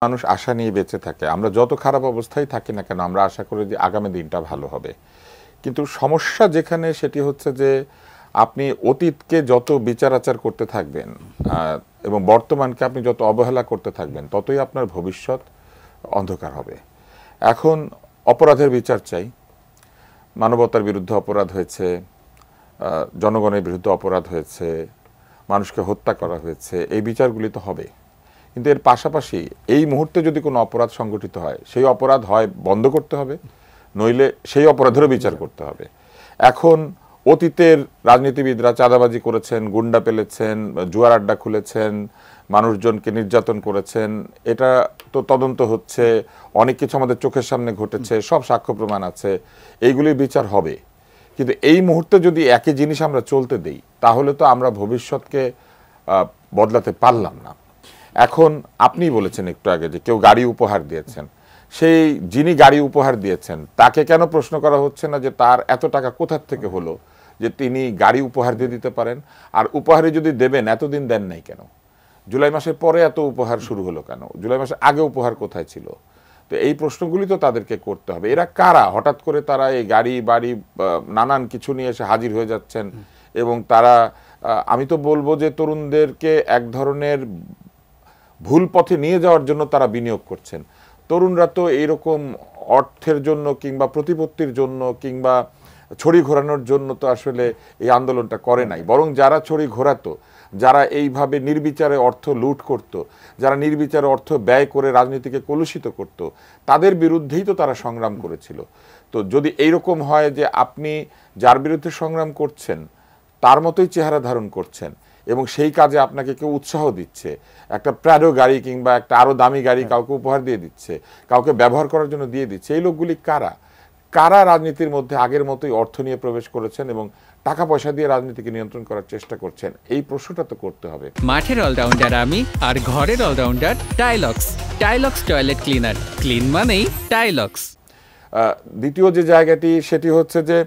মানুষ আশা নিয়ে বেঁচে থাকে। আমরা যত খারাপ অবস্থায় থাকি না কেন আমরা আশা করি যে আগামী দিনটা ভালো হবে। কিন্তু সমস্যা যেখানে সেটি হচ্ছে যে আপনি অতীতকে যত বিচার আচার করতে থাকবেন এবং বর্তমানকে আপনি যত অবহেলা করতে থাকবেন ততই আপনার ভবিষ্যৎ অন্ধকার হবে। এখন অপরাধের বিচার চাই। মানবতার বিরুদ্ধে অপরাধ হয়েছে, জনগণের বিরুদ্ধে অপরাধ হয়েছে, মানুষকে হত্যা করা হয়েছে, এই বিচারগুলি তো হবে। কিন্তু এর পাশাপাশি এই মুহূর্তে যদি কোনো অপরাধ সংগঠিত হয় সেই অপরাধ হয় বন্ধ করতে হবে, নইলে সেই অপরাধেরও বিচার করতে হবে। এখন অতীতের রাজনীতিবিদরা চাঁদাবাজি করেছেন, গুন্ডা পেলেছেন, জুয়ার আড্ডা খুলেছেন, মানুষজনকে নির্যাতন করেছেন, এটা তো তদন্ত হচ্ছে, অনেক কিছু আমাদের চোখের সামনে ঘটেছে, সব সাক্ষ্য প্রমাণ আছে, এইগুলির বিচার হবে। কিন্তু এই মুহূর্তে যদি একই জিনিস আমরা চলতে দেই তাহলে তো আমরা ভবিষ্যৎকে বদলাতে পারলাম না। এখন আপনি বলেছেন একটু আগে যে কেউ গাড়ি উপহার দিয়েছেন, সেই যিনি গাড়ি উপহার দিয়েছেন তাকে কেন প্রশ্ন করা হচ্ছে না যে তার এত টাকা কোথার থেকে হলো যে তিনি গাড়ি উপহার দিয়ে দিতে পারেন? আর উপহারে যদি দেবেন এতদিন দেন নাই কেন? জুলাই মাসের পরে এত উপহার শুরু হলো কেন? জুলাই মাসের আগে উপহার কোথায় ছিল? তো এই প্রশ্নগুলি তো তাদেরকে করতে হবে। এরা কারা? হঠাৎ করে তারা এই গাড়ি বাড়ি নানান কিছু নিয়ে এসে হাজির হয়ে যাচ্ছেন এবং তারা আমি তো বলবো যে তরুণদেরকে এক ধরনের ভুল পথে নিয়ে যাওয়ার জন্য তারা বিনিয়োগ করছেন। তরুণরা তো এইরকম অর্থের জন্য কিংবা প্রতিপত্তির জন্য কিংবা ছড়ি ঘোরানোর জন্য তো আসলে এই আন্দোলনটা করে নাই, বরং যারা ছড়ি ঘোরাতো, যারা এইভাবে নির্বিচারে অর্থ লুট করত, যারা নির্বিচারে অর্থ ব্যয় করে রাজনীতিকে কলুষিত করত, তাদের বিরুদ্ধেই তো তারা সংগ্রাম করেছিল। তো যদি এইরকম হয় যে আপনি যার বিরুদ্ধে সংগ্রাম করছেন তার মতোই চেহারা ধারণ করছেন এবং সেই কাজে আপনাকে কেউ উৎসাহ দিচ্ছে, একটা প্রাডো গাড়ি কিংবা একটা আরো দামি গাড়ি কাউকে উপহার দিয়ে দিচ্ছে, কাউকে ব্যবহার করার জন্য দিয়ে দিচ্ছে, এই লোকগুলি কারা? কারা রাজনীতির মধ্যে আগের মতোই অর্থ নিয়ে প্রবেশ করেছেন এবং টাকা পয়সা দিয়ে রাজনীতিকে নিয়ন্ত্রণ করার চেষ্টা করছেন? এই প্রশ্নটা তো করতে হবে। মাঠের অলরাউন্ডার আমি, আর ঘরের all rounder Tilex. Tilex toilet cleaner, clean মানেই টাইলক্স। দ্বিতীয় যে জায়গাটি সেটি হচ্ছে যে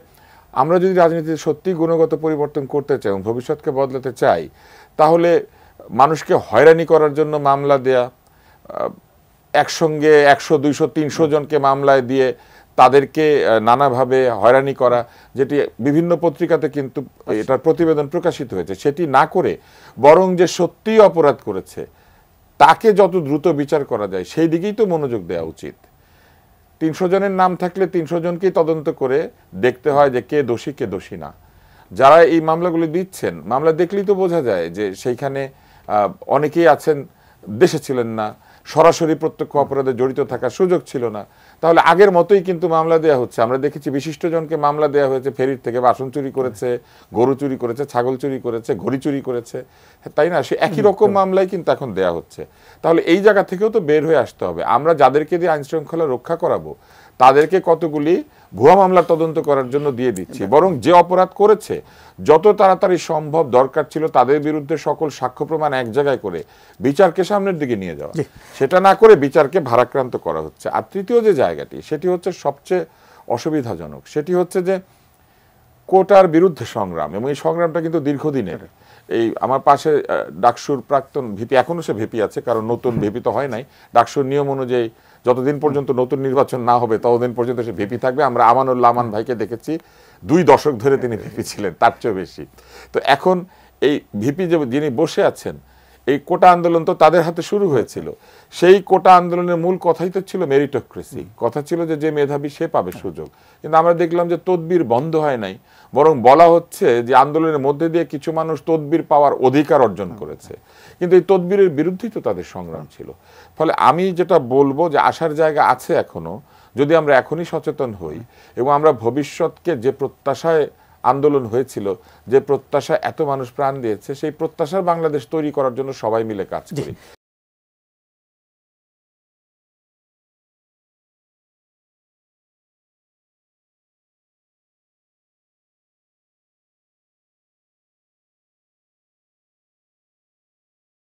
আমরা যদি রাজনীতিতে সত্যি গুণগত পরিবর্তন করতে চাই এবং ভবিষ্যৎকে বদলাতে চাই তাহলে মানুষকে হয়রানি করার জন্য মামলা দেয়া, একসঙ্গে 100, 200, 300 জনকে মামলায় দিয়ে তাদেরকে নানাভাবে হয়রানি করা, যেটি বিভিন্ন পত্রিকাতে কিন্তু এটার প্রতিবেদন প্রকাশিত হয়েছে, সেটি না করে বরং যে সত্যিই অপরাধ করেছে তাকে যত দ্রুত বিচার করা যায় সেই দিকেই তো মনোযোগ দেওয়া উচিত। 300 জনের নাম থাকলে 300 জনকেই তদন্ত করে দেখতে হয় যে কে দোষী কে দোষী না। যারা এই মামলাগুলি দিচ্ছেন, মামলা দেখলেই তো বোঝা যায় যে সেইখানে অনেকেই আছেন দেশে ছিলেন না, সরাসরি প্রত্যক্ষ অপরাধে জড়িত থাকার সুযোগ ছিল না, তাহলে আগের মতোই কিন্তু মামলা দেওয়া হচ্ছে। আমরা দেখেছি বিশিষ্ট জনকে মামলা দেওয়া হয়েছে, ফেরির থেকে বাসন চুরি করেছে, গরু চুরি করেছে, ছাগল চুরি করেছে, ঘড়ি চুরি করেছে, তাই না? সে একই রকম মামলাই কিন্তু এখন দেয়া হচ্ছে। তাহলে এই জায়গা থেকেও তো বের হয়ে আসতে হবে। আমরা যাদেরকে দিয়ে আইন শৃঙ্খলা রক্ষা করাবো তাদেরকে কতগুলি ভুয়া মামলা তদন্ত করার জন্য দিয়ে দিচ্ছি, বরং যে অপরাধ করেছে যত তাড়াতাড়ি সম্ভব দরকার ছিল তাদের বিরুদ্ধে সকল সাক্ষ্য প্রমাণ এক জায়গায় করে বিচারকে সামনের দিকে নিয়ে যাওয়া, সেটা না করে বিচারকে ভারাক্রান্ত করা হচ্ছে। আর তৃতীয় যে জায়গাটি সেটি হচ্ছে সবচেয়ে অসুবিধাজনক, সেটি হচ্ছে যে কোটার বিরুদ্ধে সংগ্রাম, এবং এই সংগ্রামটা কিন্তু দীর্ঘদিনের। এই আমার পাশে ডাকসুর প্রাক্তন ভিপি, এখনো সে ভিপি আছে কারণ নতুন ভিপি তো হয় নাই, ডাকসুর নিয়ম অনুযায়ী যতদিন পর্যন্ত নতুন নির্বাচন না হবে ততদিন পর্যন্ত সে ভিপি থাকবে। আমরা আমানুল্লাহ আমান ভাইকে দেখেছি 2 দশক ধরে তিনি ভিপি ছিলেন, তার চেয়েও বেশি। তো এখন এই ভিপি যে যিনি বসে আছেন, এই কোটা আন্দোলন তো তাদের হাতে শুরু হয়েছিল। সেই কোটা আন্দোলনের মূল কথাই তো ছিল মেরিটোক্রেসি, কথা ছিল যে যে মেধাবী সে পাবে সুযোগ। কিন্তু আমরা দেখলাম যে তদবির বন্ধ হয় নাই, বরং বলা হচ্ছে যে আন্দোলনের মধ্যে দিয়ে কিছু মানুষ তদবির পাওয়ার অধিকার অর্জন করেছে, কিন্তু এই তদবিরের বিরুদ্ধেই তো তাদের সংগ্রাম ছিল। ফলে আমি যেটা বলবো যে আসার জায়গা আছে এখনো, যদি আমরা এখনই সচেতন হই এবং আমরা ভবিষ্যৎকে যে প্রত্যাশায় আন্দোলন হয়েছিল, যে প্রত্যাশা এত মানুষ প্রাণ দিয়েছে, সেই প্রত্যাশার বাংলাদেশ তৈরি করার জন্য সবাই মিলে কাজ করি।